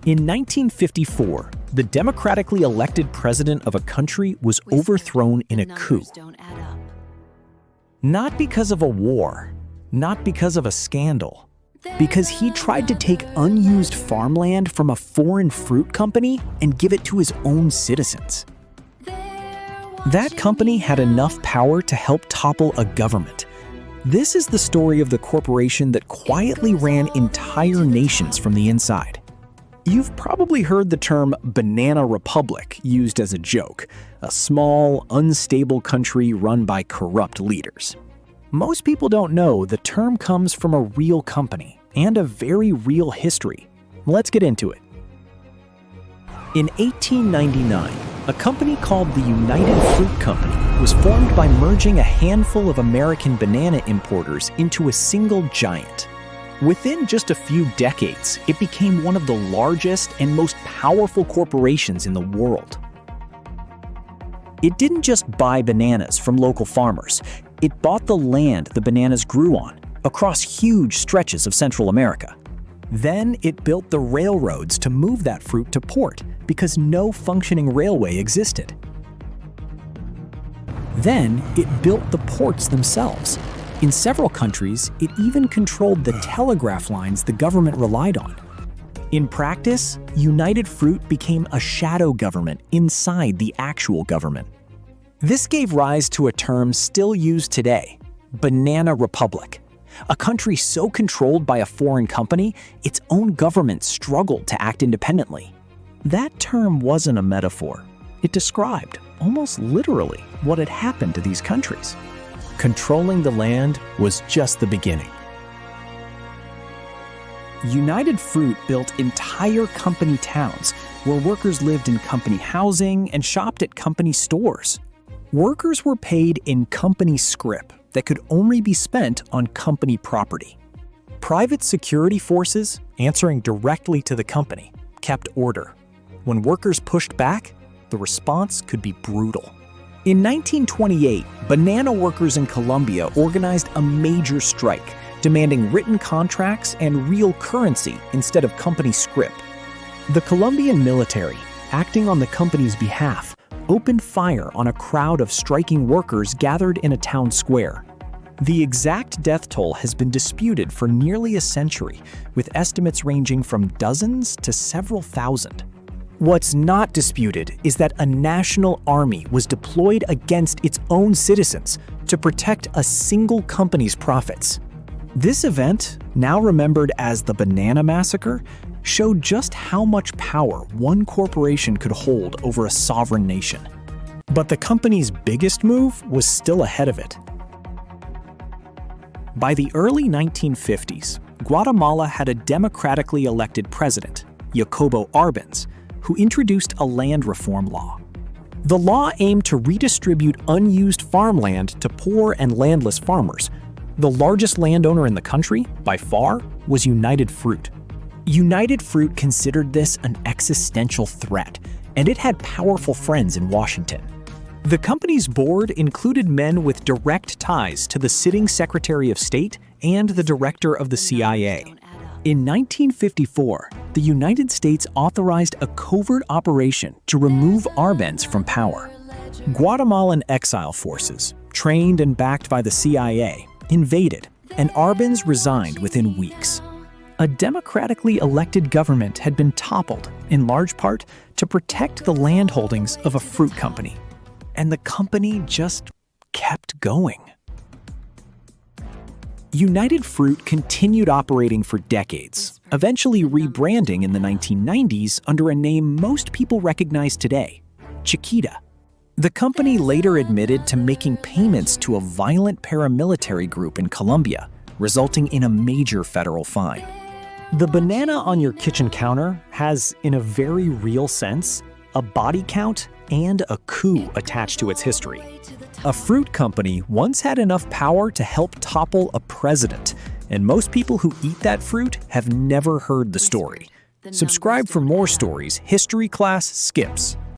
In 1954, the democratically elected president of a country was overthrown in a coup. Not because of a war, not because of a scandal, because he tried to take unused farmland from a foreign fruit company and give it to his own citizens. That company had enough power to help topple a government. This is the story of the corporation that quietly ran entire nations from the inside. You've probably heard the term banana republic used as a joke, a small, unstable country run by corrupt leaders. Most people don't know the term comes from a real company and a very real history. Let's get into it. In 1899, a company called the United Fruit Company was formed by merging a handful of American banana importers into a single giant. Within just a few decades, it became one of the largest and most powerful corporations in the world. It didn't just buy bananas from local farmers. It bought the land the bananas grew on, across huge stretches of Central America. Then it built the railroads to move that fruit to port because no functioning railway existed. Then it built the ports themselves. In several countries, it even controlled the telegraph lines the government relied on. In practice, United Fruit became a shadow government inside the actual government. This gave rise to a term still used today, banana republic. A country so controlled by a foreign company, its own government struggled to act independently. That term wasn't a metaphor. It described, almost literally, what had happened to these countries. Controlling the land was just the beginning. United Fruit built entire company towns where workers lived in company housing and shopped at company stores. Workers were paid in company scrip that could only be spent on company property. Private security forces, answering directly to the company, kept order. When workers pushed back, the response could be brutal. In 1928, banana workers in Colombia organized a major strike, demanding written contracts and real currency instead of company scrip. The Colombian military, acting on the company's behalf, opened fire on a crowd of striking workers gathered in a town square. The exact death toll has been disputed for nearly a century, with estimates ranging from dozens to several thousand. What's not disputed is that a national army was deployed against its own citizens to protect a single company's profits. This event, now remembered as the Banana Massacre, showed just how much power one corporation could hold over a sovereign nation. But the company's biggest move was still ahead of it. By the early 1950s, Guatemala had a democratically elected president, Jacobo Arbenz, who introduced a land reform law. The law aimed to redistribute unused farmland to poor and landless farmers. The largest landowner in the country, by far, was United Fruit. United Fruit considered this an existential threat, and it had powerful friends in Washington. The company's board included men with direct ties to the sitting Secretary of State and the director of the CIA. In 1954, the United States authorized a covert operation to remove Arbenz from power. Guatemalan exile forces, trained and backed by the CIA, invaded, and Arbenz resigned within weeks. A democratically elected government had been toppled, in large part, to protect the land holdings of a fruit company. And the company just kept going. United Fruit continued operating for decades, eventually rebranding in the 1990s under a name most people recognize today, Chiquita. The company later admitted to making payments to a violent paramilitary group in Colombia, resulting in a major federal fine. The banana on your kitchen counter has, in a very real sense, a body count and a coup attached to its history. A fruit company once had enough power to help topple a president, and most people who eat that fruit have never heard the story. Subscribe for more stories history class skips.